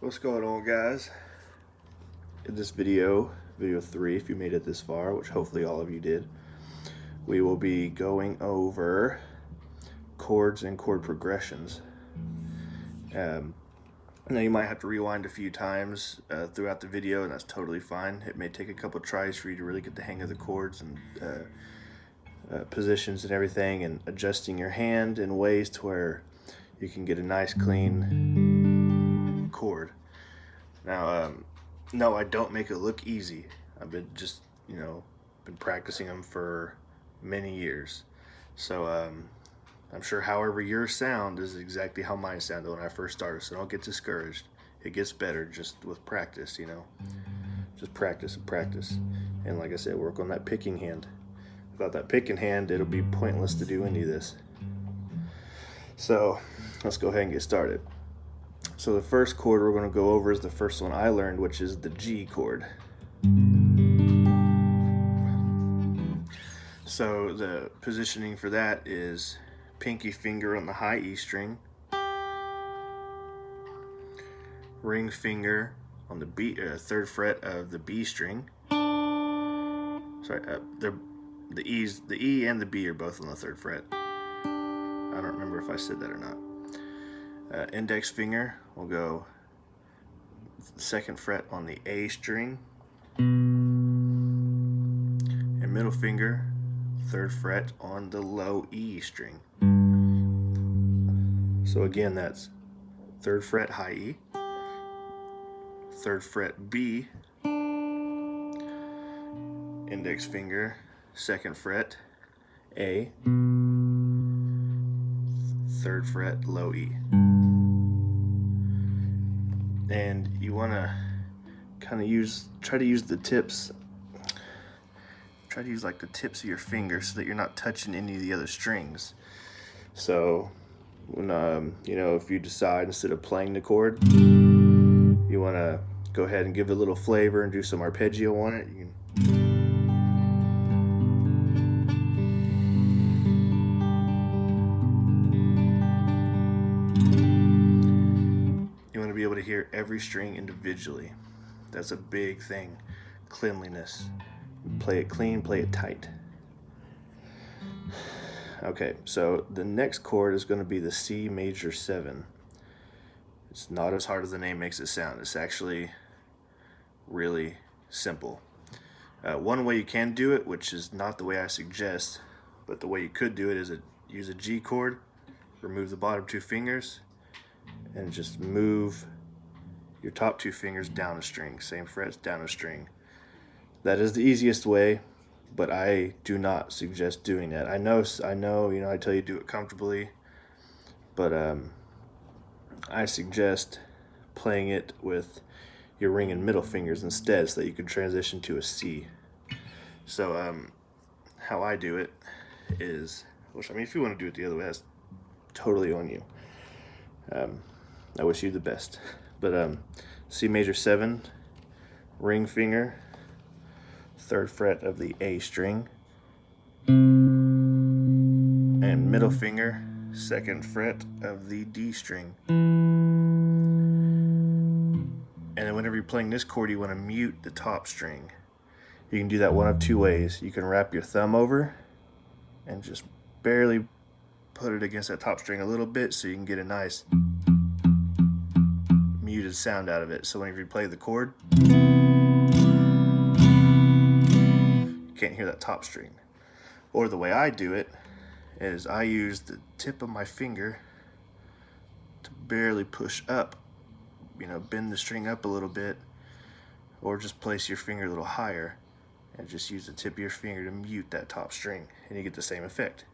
What's going on, guys? In this video 3, if you made it this far, which hopefully all of you did, we will be going over chords and chord progressions. Now you might have to rewind a few times throughout the video, and that's totally fine. It may take a couple tries for you to really get the hang of the chords and positions and everything, and adjusting your hand in ways to where you can get a nice clean chord. Now, no, I don't make it look easy. I've been been practicing them for many years. So I'm sure however your sound is exactly how mine sounded when I first started. So don't get discouraged. It gets better just with practice, Just practice and practice. And like I said, work on that picking hand. Without that picking hand, it'll be pointless to do any of this. So let's go ahead and get started. So the first chord we're going to go over is the first one I learned, which is the G chord. So the positioning for that is pinky finger on the high E string, ring finger on the B, 3rd fret of the B string. Sorry, the E and the B are both on the 3rd fret. I don't remember if I said that or not. Index finger will go 2nd fret on the A string, and middle finger 3rd fret on the low E string. So again, that's 3rd fret high E, 3rd fret B, index finger 2nd fret A, 3rd fret low E. And you want to kind of try to use the tips. Try to use like the tips of your fingers so that you're not touching any of the other strings. So when if you decide instead of playing the chord, you want to go ahead and give it a little flavor and do some arpeggio on it. You want to be able to hear every string individually. That's a big thing. Cleanliness. Play it clean, play it tight. Okay, so the next chord is going to be the C major 7. It's not as hard as the name makes it sound. It's actually really simple. One way you can do it, which is not the way I suggest, but the way you could do it is use a G chord, remove the bottom 2 fingers, and just move your top 2 fingers down a string, same frets, down a string. That is the easiest way, but I do not suggest doing that. I know, I tell you do it comfortably, but I suggest playing it with your ring and middle fingers instead, so that you can transition to a C. So how I do it is, if you want to do it the other way, that's totally on you. I wish you the best. But C major 7, ring finger, 3rd fret of the A string, and middle finger, 2nd fret of the D string. And then whenever you're playing this chord, you want to mute the top string. You can do that one of 2 ways. You can wrap your thumb over and just barely put it against that top string a little bit so you can get a nice muted sound out of it. So whenever you play the chord, you can't hear that top string. Or the way I do it is I use the tip of my finger to barely push up, bend the string up a little bit, or just place your finger a little higher and just use the tip of your finger to mute that top string, and you get the same effect.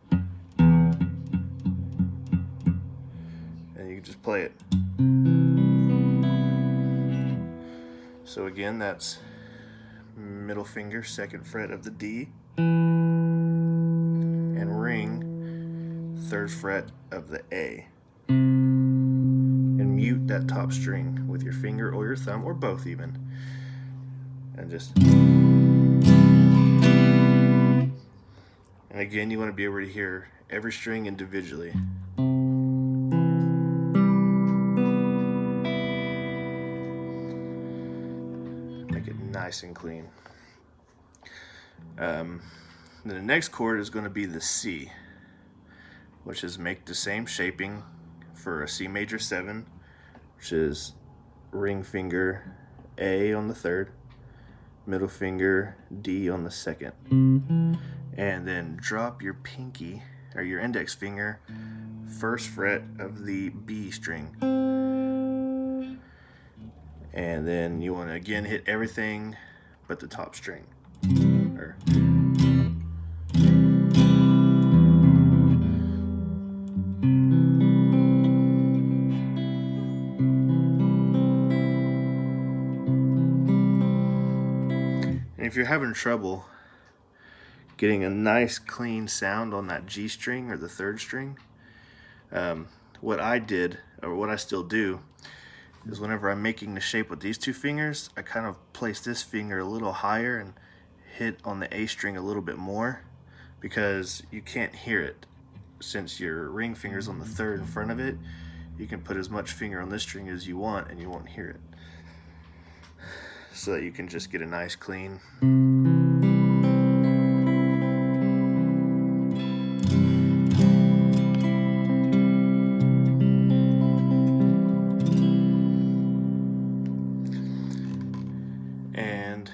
And you can just play it. So again, that's middle finger, 2nd fret of the D, and ring, 3rd fret of the A. And mute that top string with your finger or your thumb, or both even. And just... And again, you want to be able to hear every string individually. nice and clean. Then the next chord is going to be the C, which is make the same shaping for a C major 7, which is ring finger A on the 3rd, middle finger D on the 2nd, and then drop your pinky or your index finger 1st fret of the B string, and then you want to again hit everything but the top string. And if you're having trouble getting a nice clean sound on that G string or the 3rd string, what I did, or what I still do, is whenever I'm making the shape with these 2 fingers, I kind of place this finger a little higher and hit on the A string a little bit more, because you can't hear it. Since your ring finger's on the 3rd in front of it, you can put as much finger on this string as you want and you won't hear it. So that you can just get a nice clean. And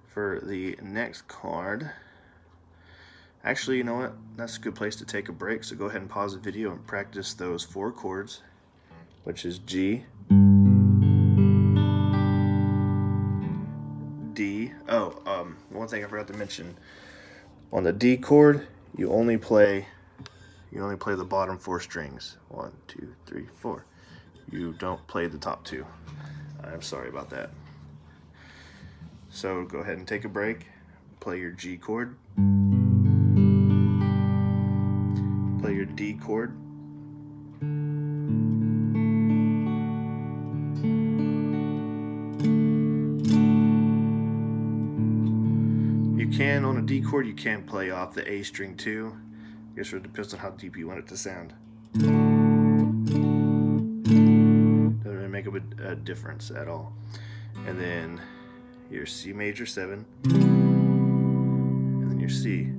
for the next chord, actually, you know what? That's a good place to take a break, so go ahead and pause the video and practice those 4 chords, which is G, D. One thing I forgot to mention. On the D chord, you only play the bottom 4 strings. 1, 2, 3, 4. You don't play the top 2. I'm sorry about that. So go ahead and take a break. Play your G chord. Play your D chord. You can, on a D chord, you can play off the A string too. I guess it depends on how deep you want it to sound. Doesn't really make a difference at all. And then your C major 7, and then your C.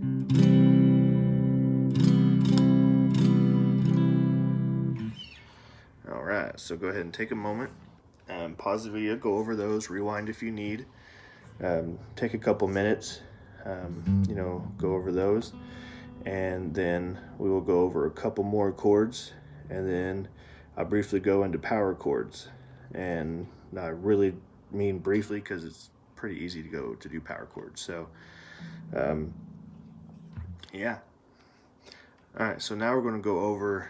Alright, so go ahead and take a moment, pause the video, go over those, rewind if you need, take a couple minutes, go over those, and then we will go over a couple more chords, and then I'll briefly go into power chords. And I really mean briefly because it's pretty easy to do power chords. So yeah. Alright, so now we're going to go over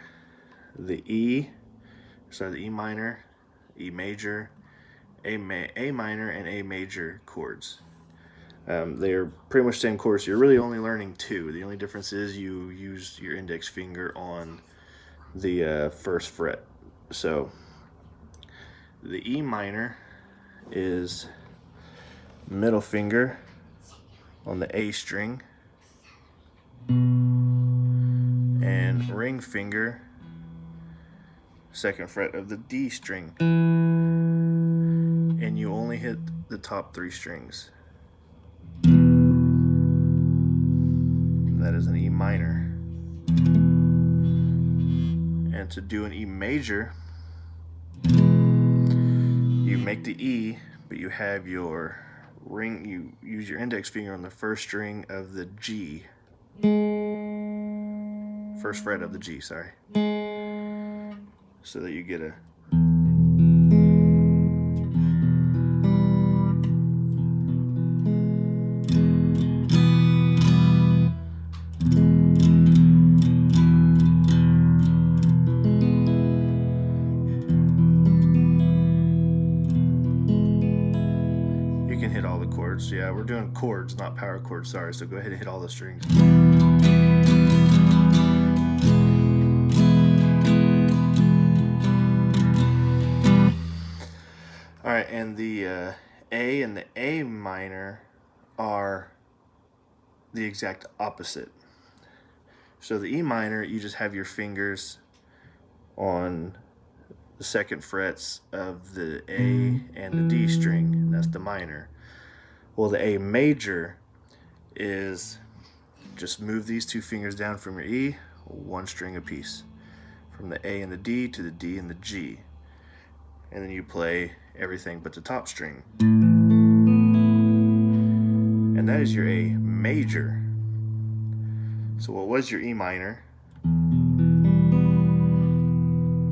the E minor, E major, A minor, and A major chords. They are pretty much the same chords. You're really only learning 2. The only difference is you use your index finger on the 1st fret. So the E minor is middle finger on the A string and ring finger 2nd fret of the D string, and you only hit the top 3 strings. That is an E minor. And to do an E major, you make the E, but you have your ring, you use your index finger on the 1st string of the G. 1st fret of the G, sorry. So that you get a you can hit all the chords. Yeah, we're doing chords, not power chords, sorry. So go ahead and hit all the strings. Alright, and the A and the A minor are the exact opposite. So the E minor, you just have your fingers on the second frets of the A and the D string, and that's the minor. Well, the A major is just move these two fingers down from your E, one string apiece, from the A and the D to the D and the G. And then you play everything but the top string. And that is your A major. So what was your E minor?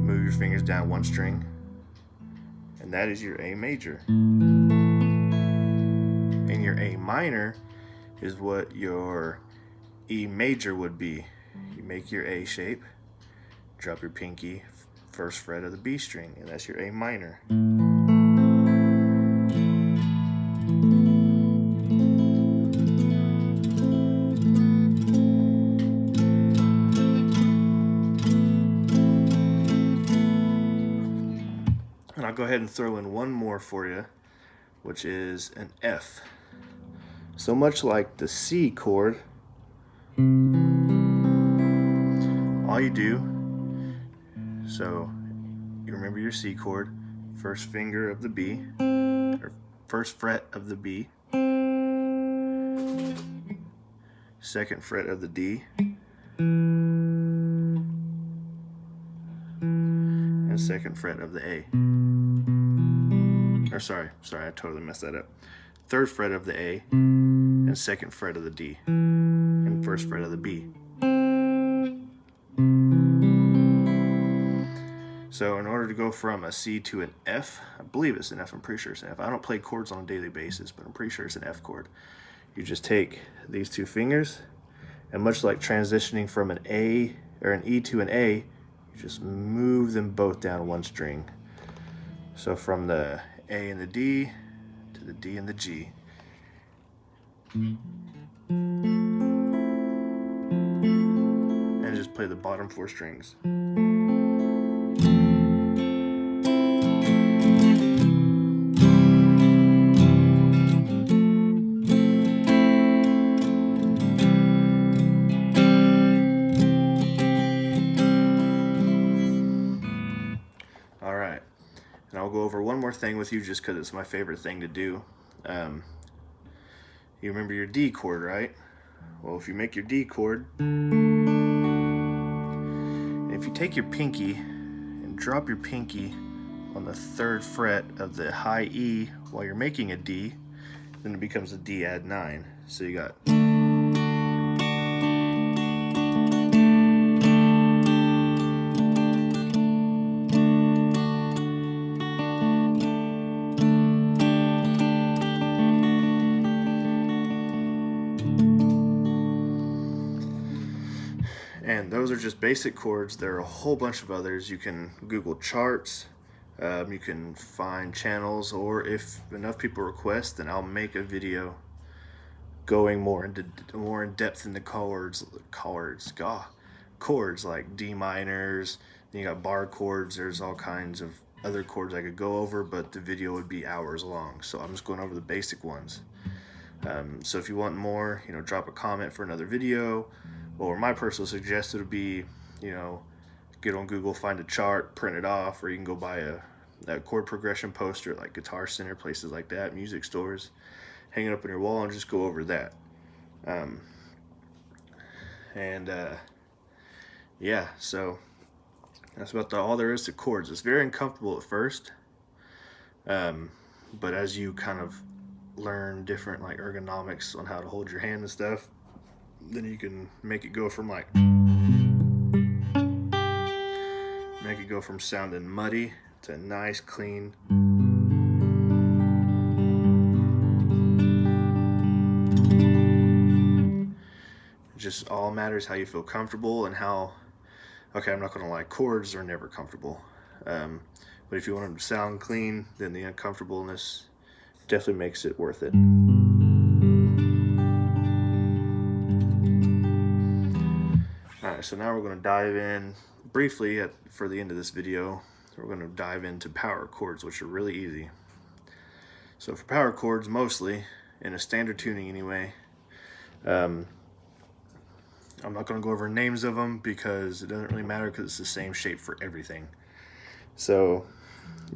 Move your fingers down one string, and that is your A major. And your A minor is what your E major would be. You make your A shape, drop your pinky, first fret of the B string, and that's your A minor. And I'll go ahead and throw in one more for you, which is an F. So much like the C chord, all you do, so you remember your C chord, first finger of the B, or first fret of the B, second fret of the D, and second fret of the A. Or sorry, I totally messed that up. Third fret of the A, and second fret of the D, and first fret of the B. So in order to go from a C to an F, I believe it's an F, I'm pretty sure it's an F. I don't play chords on a daily basis, but I'm pretty sure it's an F chord. You just take these two fingers, and much like transitioning from an A or an E to an A, you just move them both down one string. So from the A and the D to the D and the G. And just play the bottom four strings. All right. And I'll go over one more thing with you just because it's my favorite thing to do. You remember your D chord, right? Well, if you make your D chord, and if you take your pinky and drop your pinky on the third fret of the high E while you're making a D, then it becomes a D add 9. So you got and those are just basic chords. There are a whole bunch of others. You can Google charts, you can find channels, or if enough people request, then I'll make a video going more in depth into chords like D minors. Then you got bar chords. There's all kinds of other chords I could go over, but the video would be hours long. So I'm just going over the basic ones. So if you want more, drop a comment for another video. Or my personal suggestion would be, get on Google, find a chart, print it off, or you can go buy a chord progression poster at like Guitar Center, places like that, music stores, hang it up on your wall and just go over that. Yeah, so that's about all there is to chords. It's very uncomfortable at first, but as you kind of learn different like ergonomics on how to hold your hand and stuff, then you can make it go from sounding muddy to nice, clean. It just all matters how you feel comfortable and how. Okay, I'm not gonna lie, chords are never comfortable. But if you want them to sound clean, then the uncomfortableness definitely makes it worth it. Alright, so now we're going to dive in briefly for the end of this video. We're going to dive into power chords, which are really easy. So for power chords, mostly, in a standard tuning anyway, I'm not going to go over names of them because it doesn't really matter because it's the same shape for everything. So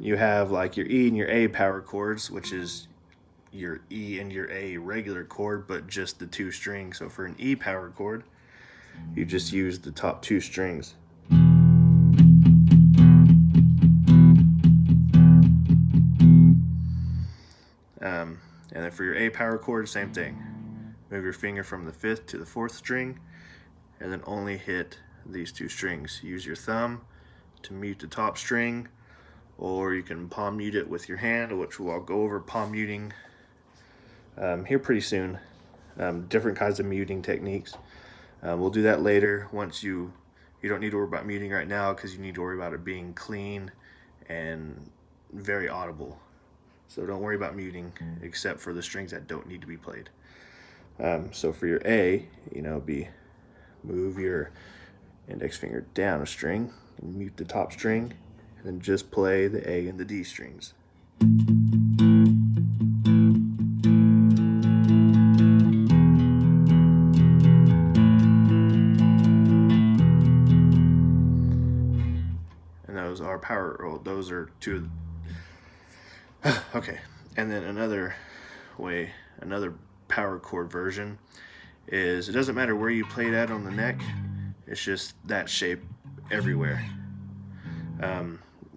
you have like your E and your A power chords, which is your E and your A regular chord, but just the 2 strings. So for an E power chord, you just use the top 2 strings. And then for your A power chord, same thing. Move your finger from the 5th to the 4th string, and then only hit these 2 strings. Use your thumb to mute the top string, or you can palm mute it with your hand, which I'll go over palm muting here pretty soon. Different kinds of muting techniques. We'll do that later. Once you don't need to worry about muting right now, because you need to worry about it being clean and very audible. So don't worry about muting, except for the strings that don't need to be played. So for your A, move your index finger down a string and mute the top string, and then just play the A and the D strings. And those are those are 2 okay. And then another power chord version is, it doesn't matter where you play it at on the neck, it's just that shape everywhere.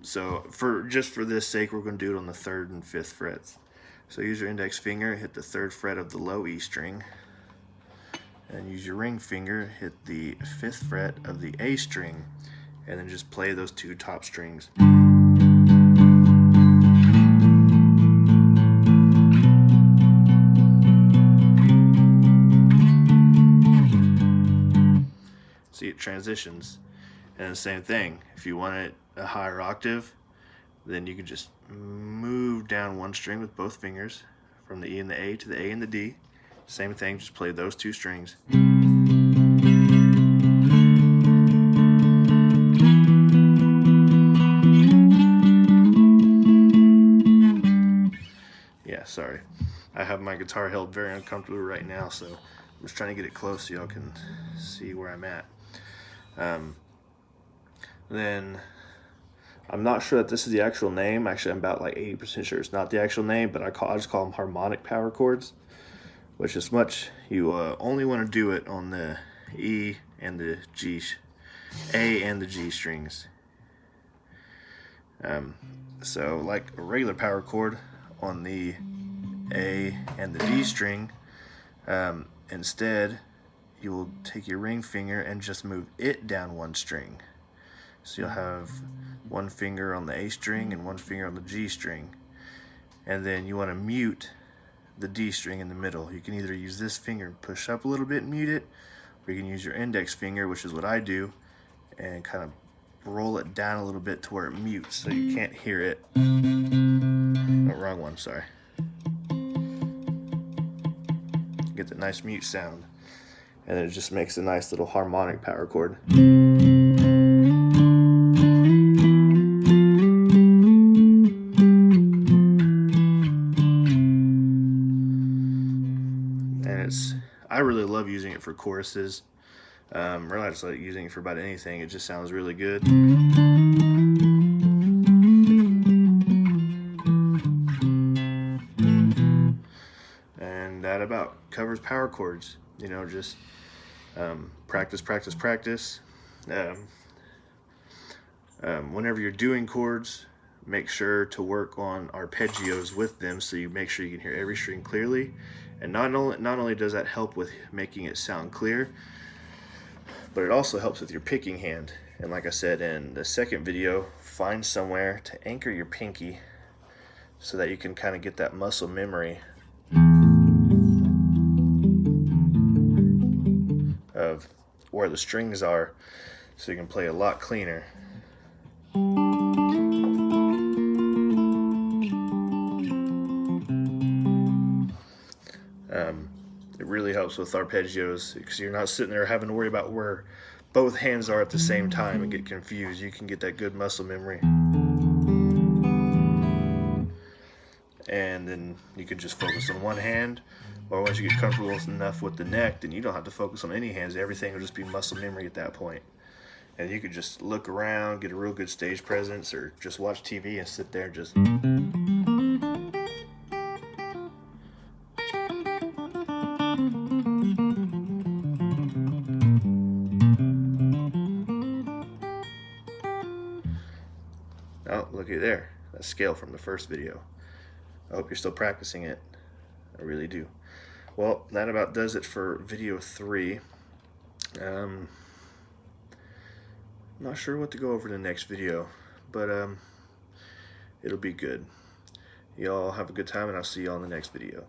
So for this sake, we're going to do it on the 3rd and 5th frets. So use your index finger, hit the 3rd fret of the low E string, and use your ring finger, hit the 5th fret of the A string, and then just play those 2 top strings. See, it transitions. And the same thing, if you want it a higher octave, then you can just move down 1 string with both fingers from the E and the A to the A and the D. Same thing, just play those 2 strings. Yeah, sorry. I have my guitar held very uncomfortably right now, so I'm just trying to get it close so y'all can see where I'm at. Then I'm not sure that this is the actual name. Actually, I'm about like 80% sure it's not the actual name, but I just call them harmonic power chords, which is you only want to do it on the E and the G, A and the G strings. So like a regular power chord on the A and the D string, instead you will take your ring finger and just move it down 1 string. So you'll have 1 finger on the A string and 1 finger on the G string. And then you want to mute the D string in the middle. You can either use this finger and push up a little bit and mute it, or you can use your index finger, which is what I do, and kind of roll it down a little bit to where it mutes so you can't hear it. Oh, wrong one, sorry. Get the nice mute sound. And then it just makes a nice little harmonic power chord. I really love using it for choruses. Really, I just like using it for about anything. It just sounds really good. And that about covers power chords. Just practice, practice, practice. Whenever you're doing chords, make sure to work on arpeggios with them, so you make sure you can hear every string clearly. And not only does that help with making it sound clear, but it also helps with your picking hand. And like I said in the second video, find somewhere to anchor your pinky so that you can kind of get that muscle memory of where the strings are, so you can play a lot cleaner. It really helps with arpeggios, because you're not sitting there having to worry about where both hands are at the same time and get confused. You can get that good muscle memory. And then you can just focus on one hand, or once you get comfortable enough with the neck, then you don't have to focus on any hands. Everything will just be muscle memory at that point. And you could just look around, get a real good stage presence, or just watch TV and sit there and just... Oh, looky there. That scale from the first video. I hope you're still practicing it. I really do. Well, that about does it for video 3. Not sure what to go over in the next video, but it'll be good. Y'all have a good time, and I'll see y'all in the next video.